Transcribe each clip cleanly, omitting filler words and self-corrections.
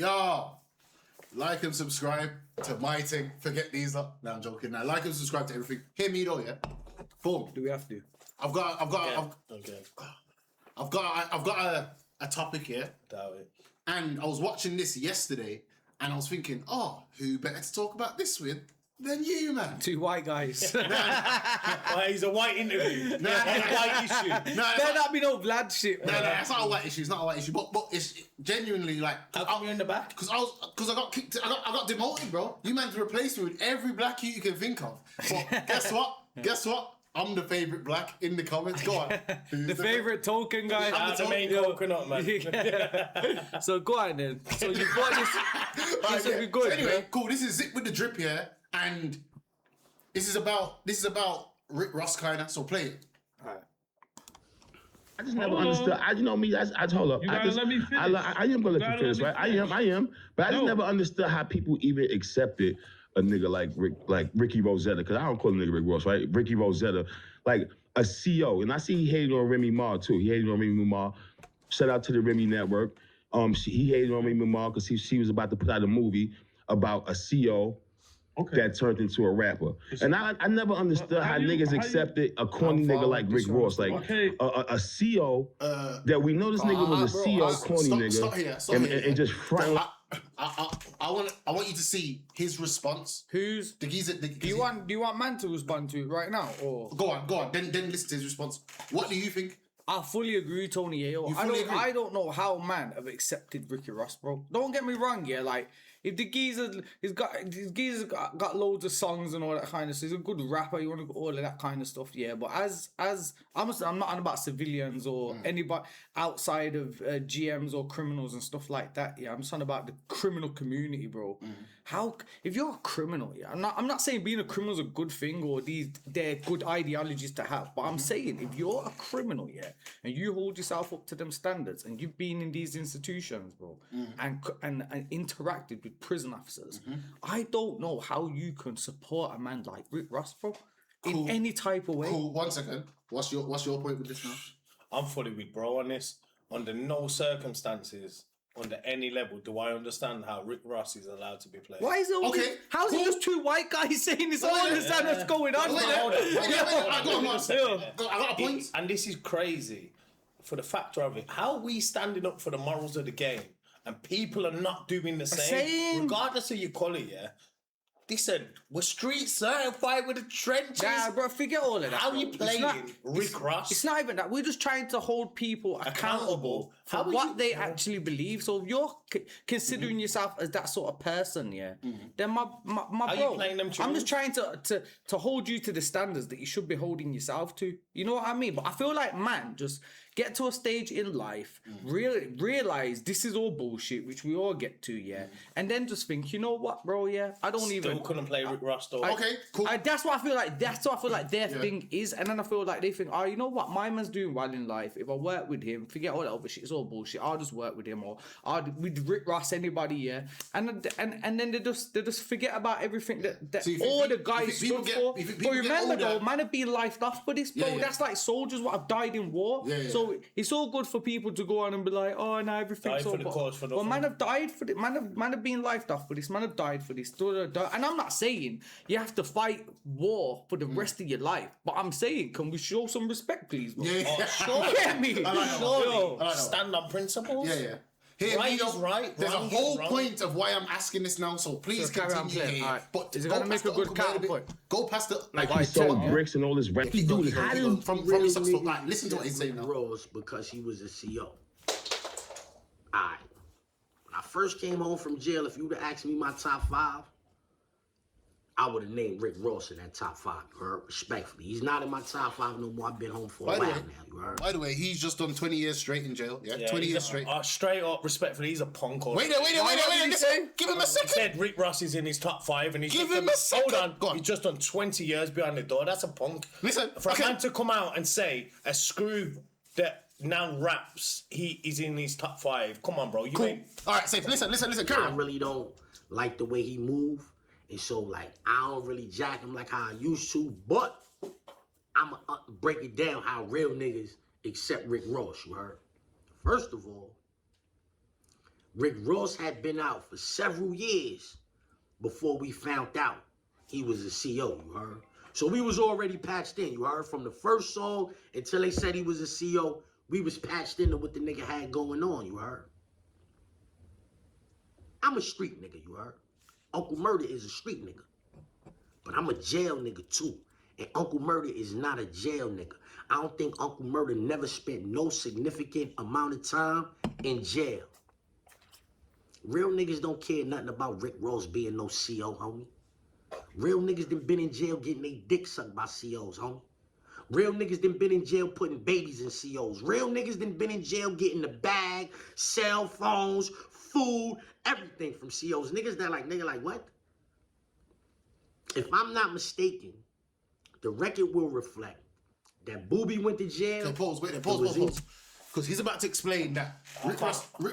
Yo, like and subscribe to my thing. Forget these up. No, I'm joking. Now, like and subscribe to everything. Hear me though, yeah. Boom. Do we have to? I've got a topic here. Doubt it. And I was watching this yesterday, and I was thinking, oh, who better to talk about this with than you, man? Two white guys. Why, he's a white interview. Nah, white issue. No, Better not be no Vlad shit. no, it's not a white issue. It's not a white issue, but it's genuinely like. How come you're in the back? Because I got kicked. I got demoted, bro. You man to replace me with every black you can think of. But guess what? Guess what? I'm the favourite black in the comments. Go on. The favourite token guy. I'm the main coconut, man. Yeah. So go on then. So you've got this. This will be good. So anyway, bro. cool. This is Zip with the Drip here, and this is about Rick Ross kinda. So play it. I just never understood. You know me. I hold up. You gotta let me finish. I am gonna let you finish, right? I am. But I just never understood how people even accepted a nigga like Ricky Rosetta, because I don't call him nigga Rick Ross, right? Ricky Rosetta, like a CEO, and I see he hated on Remy Ma too. He hated on Remy Ma. Shout out to the Remy Network. He hated on Remy Ma because she was about to put out a movie about a CEO. Okay. That turned into a rapper. And I never understood how niggas accepted a corny nigga like Rick Ross. Like a CEO that we know this nigga was a CEO corny nigga. Stop here. And just front. I want you to see his response. Who's? The geezer. Do you want man to respond to it right now, or Go on. Then listen to his response. What do you think? I fully agree, Tony Ayo. You fully agree? I don't know how man have accepted Ricky Ross, bro. Don't get me wrong, yeah. Like if the geezer, he's got loads of songs and all that kind of stuff. He's a good rapper. You want to go all of that kind of stuff, yeah. But as I'm not on about civilians or anybody outside of GMs or criminals and stuff like that. Yeah, I'm just on about the criminal community, bro. How if you're a criminal, yeah. I'm not saying being a criminal is a good thing or they're good ideologies to have. But I'm saying if you're a criminal, yeah, and you hold yourself up to them standards and you've been in these institutions, bro, and interacted with prison officers, I don't know how you can support a man like Rick Ross, bro, in any type of way. Cool. 1 second. What's your point with this now? I'm fully with bro on this. Under no circumstances, under any level, do I understand how Rick Ross is allowed to be played. Why is it always, Okay, how's cool. it just two white guys saying this? I don't understand what's going on. Wait, man. I got a point. And this is crazy for the factor of it. How are we standing up for the morals of the game and people are not doing the same? Regardless of your colour, yeah? They said, we're street certified with the trenches. Nah, bro, forget all of that. How bro. you It's playing not- Rick Ross? It's not even that. We're just trying to hold people accountable for How are what you- they actually believe. So if you're considering yourself as that sort of person, yeah, then my How bro, you playing them I'm tunes? just trying to hold you to the standards that you should be holding yourself to. You know what I mean? But I feel like, man, just get to a stage in life, realize this is all bullshit, which we all get to, yeah, and then just think, you know what, bro, yeah, I don't Still couldn't play Rick Ross though. Okay, cool. That's what I feel like. That's what I feel like their thing is, and then I feel like they think, oh, you know what, my man's doing well in life. If I work with him, forget all that other shit. It's all bullshit. I'll just work with him, or with Rick Ross, anybody, yeah. And then they just forget about everything that So you think all the you guys think people stood get- for. you think But people get remember older- though, man have been lifed off for this, bro. Yeah, yeah. That's like soldiers what have died in war. Yeah, yeah. So it's all good for people to go on and be like, oh, now everything's Died all for the cause, for But nothing. man have died for this. Man have been lifed off for this. Man have died for this. And I'm not saying you have to fight war for the rest of your life, but I'm saying, can we show some respect, please? Bro? Yeah. Oh, sure. You get me? I like that. Yo. I like that. Stand on principles. Yeah. Here, Right you know, is right, There's wrong a is whole wrong. point of why I'm asking this now, so please So carry on continue playing. here. Alright. But Is it go gonna past make a the good Uncle Murder bit. counterpoint? Go past the Like like he sold yeah. bricks and all this rap. He Dude, goes, how he do goes, from his stuff, like, listen to what he's saying now. Ross because he was a CO. Alright. When I first came home from jail, if you would have asked me my top 5, I would have named Rick Ross in that top 5. You heard? Respectfully. He's not in my top 5 no more. I've been home for a By the while way- now. You heard? By the way, he's just done 20 years straight in jail. Yeah, 20 he's years a- straight. Straight up, respectfully, he's a punk. Wait there. Listen, give him a He second. said Rick Ross is in his top 5 and he's Give just him done, a second. Hold on, Go on. he's just done 20 years behind the door. That's a punk. Listen, For okay. a man to come out and say a screw that now raps, he is in his top 5. Come on, bro. You Cool. ain't. All right, safe. Listen. Carry I on. really don't like the way he move. And so, like, I don't really jack him like how I used to. But I'm going to break it down how real niggas accept Rick Ross, you heard? First of all, Rick Ross had been out for several years before we found out he was a CO, you heard? So we was already patched in, you heard? From the first song until they said he was a CO, we was patched into what the nigga had going on, you heard? I'm a street nigga, you heard? Uncle Murder is a street nigga. But I'm a jail nigga too. And Uncle Murder is not a jail nigga. I don't think Uncle Murder never spent no significant amount of time in jail. Real niggas don't care nothing about Rick Ross being no CO, homie. Real niggas done been in jail getting their dick sucked by COs, homie. Real niggas done been in jail putting babies in COs. Real niggas done been in jail getting the bag, cell phones, food, everything from COs. Niggas that like, nigga, like what? If I'm not mistaken, the record will reflect that Booby went to jail. Okay, pause. Because he's about to explain that Rick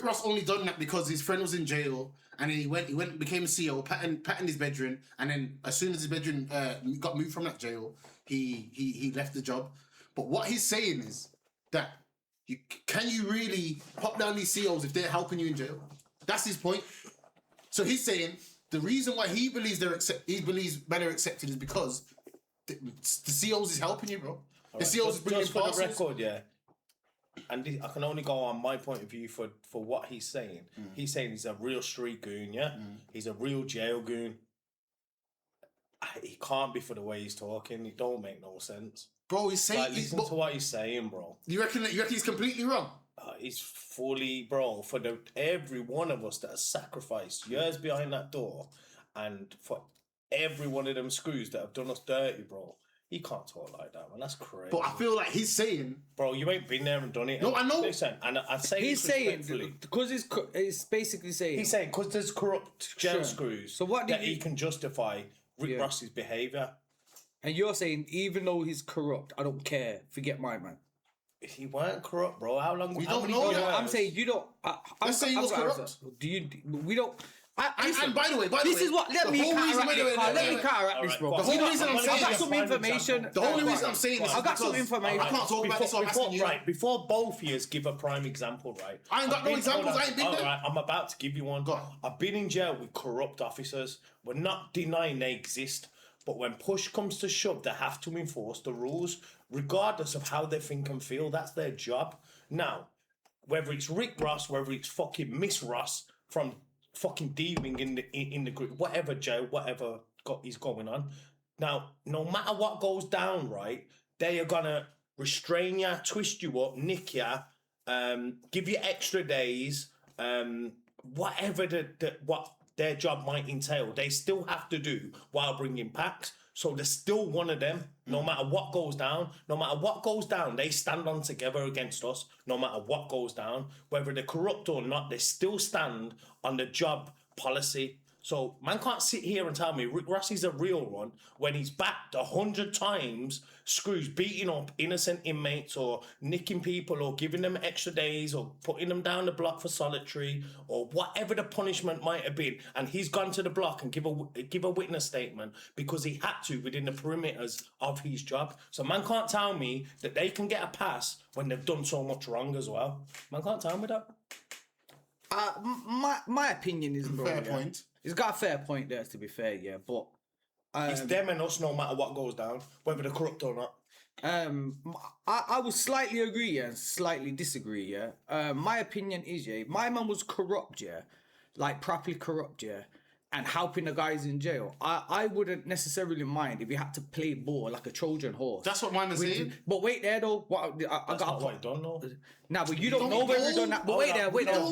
Ross only done that because his friend was in jail, and then he went and became a CO, patting his bedroom, and then as soon as his bedroom got moved from that jail, he left the job. But what he's saying is that can you really pop down these COs if they're helping you in jail? That's his point. So he's saying the reason why he believes better accepted is because the COs is helping you, bro. The COs is bringing just for parcels. the record, yeah. And I can only go on my point of view for what he's saying. He's saying he's a real street goon, yeah? He's a real jail goon. He can't be for the way he's talking. It don't make no sense. Bro, he's saying... Like, listen to what he's saying, bro. You reckon he's completely wrong? He's fully, bro, for every one of us that has sacrificed years behind that door, and for every one of them screws that have done us dirty, bro. He can't talk like that, man. That's crazy. But I feel like he's saying... Bro, you ain't been there and done it. No, I know. Listen, and I say He's this saying respectfully. because he's basically saying He's saying because there's corrupt jail Sure. screws So what did that he can justify Rick Ross's behaviour. and you're saying even though he's corrupt, I don't care. Forget my man. He weren't corrupt, bro. How long? We how don't many know years? that. I'm saying you don't. Let's say he was corrupt. Do you? We don't. And by the way, This is what. Let the me whole reason- counteract this, Carl. Let me counteract this, Alright, bro. go on. The whole reason I'm I've saying got this- some information. The only reason I'm saying this is I've got some because information. I can't talk about this, so I'm asking you. Right, before both years give a prime example, right? I ain't got no examples, hold on. I ain't been there. Alright, I'm about to give you one. Go on. I've been in jail with corrupt officers. We're not denying they exist, but when push comes to shove, they have to enforce the rules, regardless of how they think and feel. That's their job. Now, whether it's Rick Ross, whether it's fucking Miss Ross from fucking dealing in the group, whatever jail, whatever is going on. Now, no matter what goes down, right, they are gonna restrain you, twist you up, nick you, give you extra days, whatever what their job might entail, they still have to do while bringing packs. So they're still one of them, no matter what goes down. No matter what goes down, they stand on together against us, no matter what goes down. Whether they're corrupt or not, they still stand on the job policy. So man can't sit here and tell me Rick Ross is a real one when he's backed 100 times, screws beating up innocent inmates or nicking people or giving them extra days or putting them down the block for solitary or whatever the punishment might have been. And he's gone to the block and give a witness statement because he had to within the perimeters of his job. So man can't tell me that they can get a pass when they've done so much wrong as well. Man can't tell me that. My opinion is, bro, Fair point. He's got a fair point there, to be fair, yeah. But It's them and us no matter what goes down, whether they're corrupt or not. I will slightly agree, yeah, and slightly disagree, yeah. My opinion is, yeah, my man was corrupt, yeah, like properly corrupt, yeah, and helping the guys in jail. I wouldn't necessarily mind if he had to play ball like a Trojan horse. That's what mine is saying. But wait there though, what I That's got not what I don't know. Nah, but you don't don't know whether know. he done that. But Hold wait on. there, wait there. No,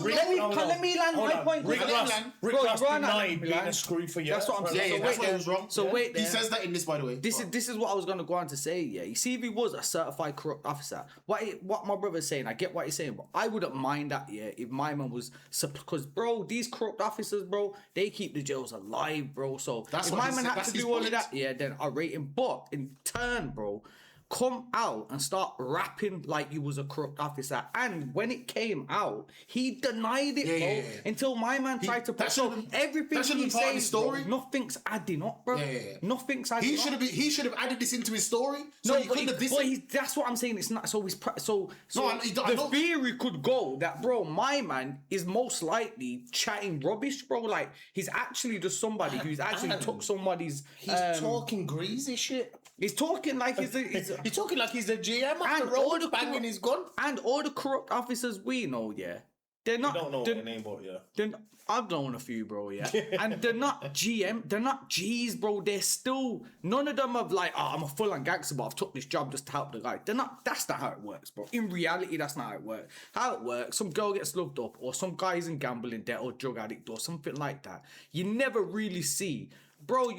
Let me land my point. Rick Let him Ross, land. Rick Bro, Ross you run out, denied let me being a land. screw for years. That's what I'm saying. Yeah, So that's wait why there. it was wrong. So wait there. He says that in this, by the way. This is what I was gonna go on to say. Yeah, you see, if he was a certified corrupt officer, what my brother's saying, I get what he's saying, but I wouldn't mind that. Yeah, if my man was, because bro, these corrupt officers, bro, they keep the jails alive, bro. So That's if what my he man said. had That's to his do all of point. that, yeah, then I rate him. But in turn, bro, come out and start rapping like you was a corrupt officer. And when it came out, he denied it, bro. yeah. Until my man tried to that so should've been- everything that should've he been part of says, the story. bro, nothing's adding up, bro. Yeah. Nothing's adding up. He should have added this into his story. So No, he but, couldn't have this. that's what I'm saying. It's not so. So No, I the know. theory could go that, bro, my man is most likely chatting rubbish, bro. Like he's actually just somebody who's actually And took somebody's. He's talking greasy shit. He's talking like he's He's talking like he's a GM off and the road, all the banging his gun. and all the corrupt officers we know, yeah, they're not. I don't know they're- what their name, but yeah. I've known a few, bro, yeah. And they're not they're not G's, bro. They're still, none of them have like, oh, I'm a full-on gangster, but I've took this job just to help the guy. That's not how it works, bro. In reality, that's not how it works. How it works, some girl gets loved up, or some guy's in gambling debt, or drug addict, or something like that. You never really see, bro,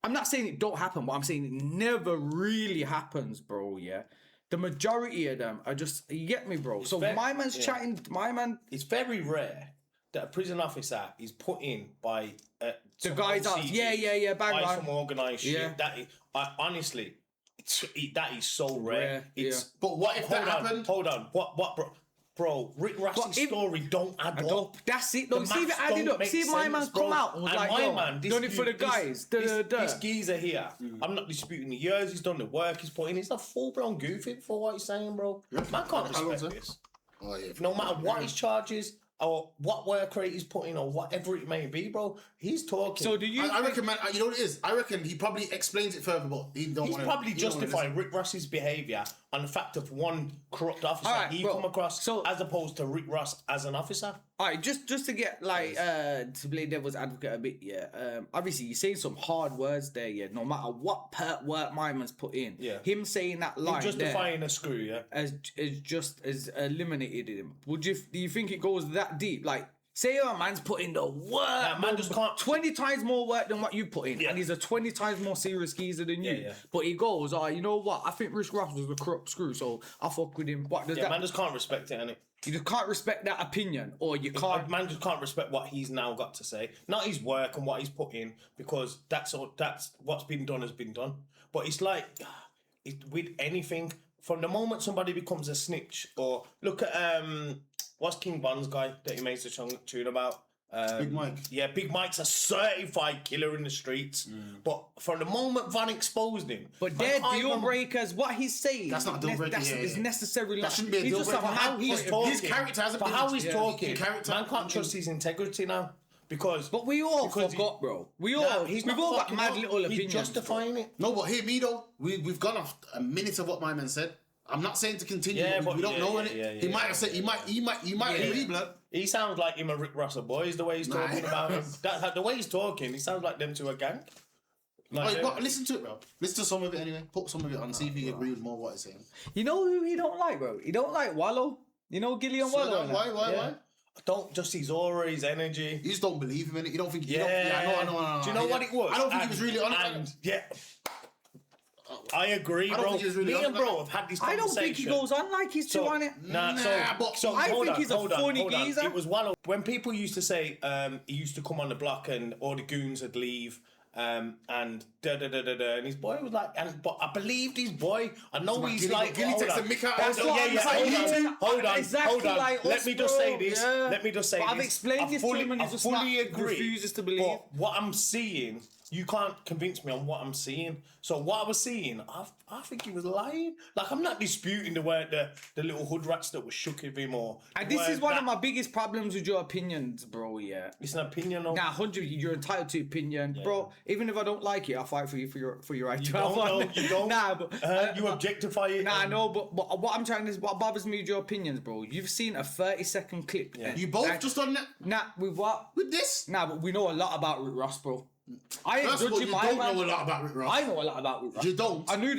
I'm not saying it don't happen, but I'm saying it never really happens, bro, yeah. The majority of them are just, you get me, bro? So very- my man's yeah. chatting, my man, It's very rare that a prison officer is put in by the guys out, yeah, bang, by bang. some organised Yeah. shit. That is, honestly, that is so rare. Rare, It's yeah. But what if that happened? Hold on, what, bro? Rick Ross's if- story don't add up. That's it. Though. The See if it maths added don't up. make See if my sense, man's bro. come out and was And like, my yo, man, this done it for the dude- guys. This geezer here, I'm not disputing the years he's done, the work he's put in. He's a full-blown goofy for what he's saying, bro. Man can't How long's respect that? this. Oh, yeah. No matter what his charges or what work rate he's putting or whatever it may be, bro, he's talking. So do you? I reckon, man. You know what it is? I reckon he probably explains it further, but he don't. He's wanna, probably he don't wanna justifying Rick Ross's behaviour on the fact of one corrupt officer Alright, he bro. come across, So- as opposed to Rick Ross as an officer. All right, just to get like to play devil's advocate a bit, yeah. Obviously you're saying some hard words there, yeah. No matter what work my man's put in, Yeah. him saying that line there Justifying a screw, yeah. as eliminated him. Do you think it goes that deep? Like, say a man's put in the work, man just can't- 20 times more work than what you put in, Yeah. and he's a 20 times more serious geezer than you. Yeah. But he goes, oh, you know what? I think Rich Ross was a corrupt screw, so I fuck with him. What does Yeah, that? man just can't respect it, innit? You just can't respect that opinion, or you can't. Man just can't respect what he's now got to say, not his work and what he's put in, because that's what's been done has been done. But it's like with anything, from the moment somebody becomes a snitch, or look at what's King Von's guy that he makes a tune about. Big Mike. Yeah, Big Mike's a certified killer in the streets. But from the moment Von exposed him, But man they're can't deal even- breakers. What he's saying, That's not a deal breaker, That's yeah, is yeah. necessarily. That shouldn't be a deal just breaker. a how mad he's point of talking. view. His character hasn't for been- how he's yeah, talking. his character- Man can't trust his integrity now because. But we all because forgot, bro. We've Nah, all got fucking mad up. little opinions. He's justifying it. No, but hear me though. We've gone off a minute of what my man said. I'm not saying to continue. Yeah, but but we don't yeah, know yeah, it. yeah, He yeah, might have said. He might agree, blood. He sounds like him and Rick Ross are boys. The way he's talking Nah. about him, the way he's talking, he sounds like them two a gang. Like, Wait, what? Listen to it, bro. Listen to some of it anyway. Put some of it on. See if you agree with more of what he's saying. You know who he don't like, bro? He don't like Wallow. You know Gillian So Wallow. that- why? Yeah. don't just his aura, his energy. You just don't believe him in it. You don't think. Yeah, You don't, yeah, I know. Do you know what it was? I don't think he was really on and, it. yeah. I agree, I don't bro. think he was really Me on and it. bro have had this I conversation. don't think he goes on like he's too on it. Nah, but so I hold think on, he's a hold on, funny hold on. geezer. It was one of when people used to say he used to come on the block and all the goons would leave. And da da da da da, and his boy was like, but I believed his boy. I know So he's Gilly- like, Gilly hold takes on. the mick out of That's us. what Yeah, I'm yeah, saying. hold on. Exactly like Let us, me just bro. say this. Yeah. Let me just say But this. I've explained I this to him and I he's just fully not- agree. refuses to believe. But what I'm seeing, you can't convince me on what I'm seeing. So what I was seeing, I think he was lying. Like, I'm not disputing the word the little hood rats that were shook with him or. And the this is word one that- of my biggest problems with your opinions, bro. Yeah. It's an opinion of. Nah, 100. You're entitled to opinion, bro. Even if I don't like it, I'll fight for you for your right You to have don't one. know, you don't. Nah, but You objectify it. Nah, and- no, but what I'm trying to, what bothers me with your opinions, bro. You've seen a 30-second clip. Yeah. You both Like, just done that Nah, with what? with this. Nah, but we know a lot about Rick Ross, bro. I ain't First of all, judging you my don't man. know a lot about Rick Ross. I know a lot about Rick Ross. You don't. I knew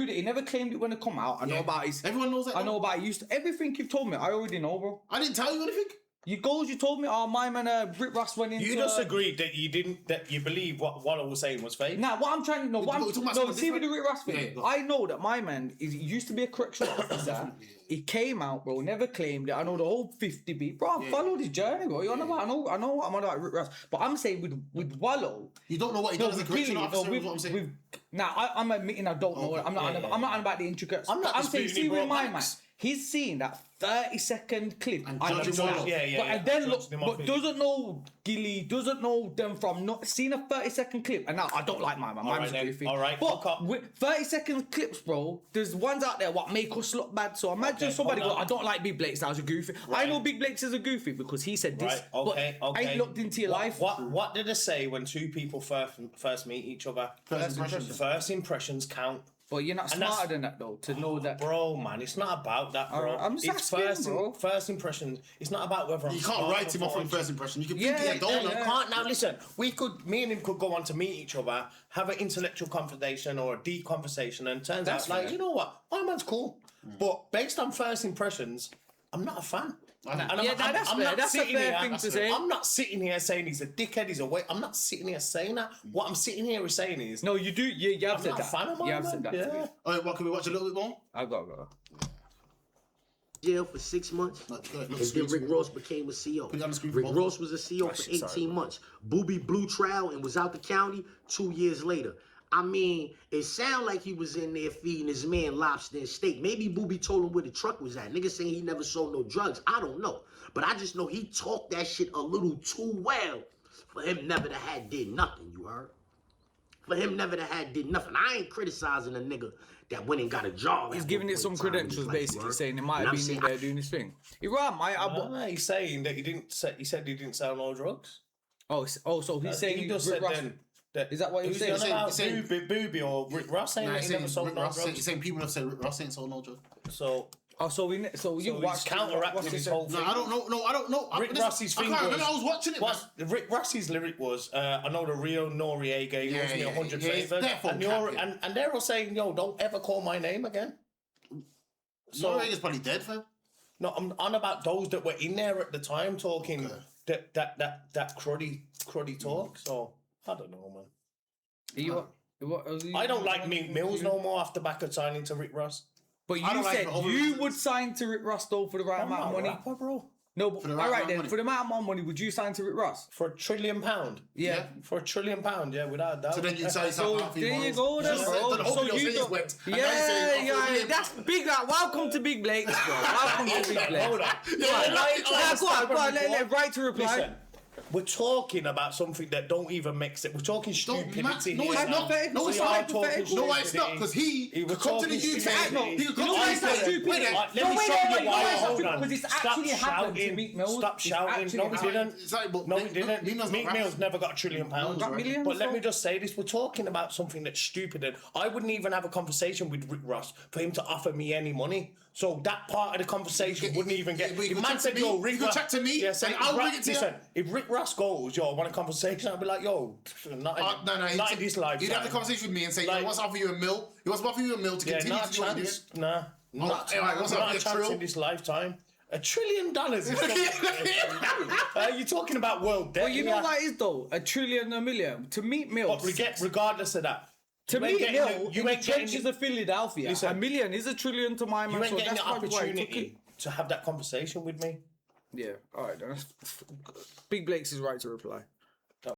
that he never claimed it when it come out. I know Yeah. about his. Everyone knows that. I know about everything you've told me. I already know, bro. I didn't tell you anything. You told me, oh, my man, Rick Ross went into... You just agreed that you believe what Wallow was saying was fake. Nah, what I'm trying to know, we're talking about something see with the Rick Ross thing, Yeah, go I know that my man he used to be a correctional officer. He came out, bro, never claimed it. I know the whole 50 beat, bro. I followed his journey, bro. You know what? I know what I'm on about Rick Ross, but I'm saying with Wallow, You don't know what he does as a correctional officer, is what I'm saying. I'm admitting I don't know. I'm not on about the intricates. I'm not I'm saying, disputing see it, bro. with my man. He's seen that 30-second clip And and judging Wallow. and then look, Judging him off but it. doesn't know Gilly, doesn't know them from not seeing a 30-second clip. And now I don't like my man. All Mine's right, then. goofy. All right, But fuck up. with 30-second clips, bro, there's ones out there what make us look bad. So imagine Okay, somebody hold go, on. I don't like Big Blakes, that was a goofy. I know Big Blakes is a goofy because he said this. Right, okay, but I ain't looked into your life. What did they say when two people first meet each other? First impressions. First impressions count. But you're not And that's- smarter than that though to know that. Bro, man, it's not about that, bro. Alright, I'm just It's asking, bro. first impressions. It's not about whether I'm You can't smart write him or off on not. first impression. You can Yeah, think he a yeah, donut. You can't. Now listen, me and him could go on to meet each other, have an intellectual conversation or a deep conversation, and turns That's out, like, fair. you know what, my man's cool. But based on first impressions, I'm not a fan. And Yeah, that's fair. That's a sitting fair here- thing to say. I'm not sitting here saying he's a dickhead, he's a way. I'm not sitting here saying that. What I'm sitting here is saying is, No, you do. You have I'm said not a that. fan of my You have man. said that. Yeah. All right, what can we watch a little bit more? I got. Jail for 6 months. Go ahead, And then Rick Ross became a CO. Put it on the screen for Rick both. Ross was a CO for 18 months. Booby blew trial and was out the county 2 years later. I mean, it sounded like he was in there feeding his man lobster and steak. Maybe Booby told him where the truck was at. Nigga saying he never sold no drugs. I don't know. But I just know he talked that shit a little too well for him never to had did nothing, you heard? For him never to had did nothing. I ain't criticizing a nigga that went and got a job. He's at giving one it some point in time in his credentials, life, you basically heard? saying it might And have I'm been saying, in there doing his thing. Iran, He's saying that he didn't. He said he didn't sell no drugs. so he's saying he just Rick said Ross. then. That, Is that what he was who's saying? on He's saying- about Booby or Rick Ross saying Nah, that he's he never saying sold Rick no Ross. drugs? He's saying people have said Rick Ross ain't sold no drugs. So So you he's watched counteracting what's his it? whole thing. No, I don't know. No, I don't know. Rick Ross's I thing can't was. remember. I was watching it. What Rick Ross's lyric was, I know the real Noriega he owes me 100 yeah, it's favors, therefore and they're all saying, yo, don't ever call my name again. So Noriega's probably dead, fam. No, I'm on about those that were in there at the time talking that cruddy talk. So I don't know, man. I don't like Meek Mills no more after back of signing to Rick Ross. But you I don't like said it over you reasons. would sign to Rick Ross though for the right I'm amount of not a money. rapper, bro. No, but the all right right amount of then. money. For the amount of money, would you sign to Rick Ross? For $1 trillion. Yeah. For $1 trillion, yeah, without a doubt. So then you say So something. there you go, then, bro. So you don't. Yeah, that's big. Like, welcome to Big Blakes, bro. Welcome to Big Blakes. Hold on. Go on. Let right to reply. Listen, we're talking about something that don't even make sense. We're talking stupidity. No, here it's now. not. No, it's So not. I'm talking No, it's not. stupidity. Because he He could was come to the talking UK. stupidity. He could come You know to why the it's not UK. stupid? Wait there. Let No, me wait, show wait, you wait, why. wait, Hold stop, on. because it's Stop actually happened to shouting. Meek Mills. Stop It's shouting. actually No, he happened. didn't. It's like, but No, he didn't. Meek Mill's Meek not Mill's rapping. never got £1 trillion. Got millions, But let me so- just say this: we're talking about something that's stupid, and I wouldn't even have a conversation with Rick Ross for him to offer me any money. So that part of the conversation wouldn't even get. Yeah, but you If could man chat said, to "Yo, me, Rick you could Ross," chat to me, yeah, say, and I'll Rick- bring it to you. listen, if Rick Ross goes, yo, I want a conversation, I'd be like, yo, not in this lifetime. You'd have the conversation with me and say, Like- he wants to offer you $1 million. He wants to offer you $1 million to Yeah, continue not to do what you're chance. doing. Nah, not alright, what's up, not a a chance trill? in this lifetime. $1 trillion. You're talking about world debt. But you know here. what it is though? $1 trillion, $1 million. To Meek Mills. But regardless of that, To you ain't Meek getting Mill, you in the ain't getting trenches of Philadelphia, Listen. $1 million is $1 trillion to my man. you ain't So getting that's the probably why I took it. opportunity to have that conversation with me. Yeah, all right. Then. Big Blakes is right to reply.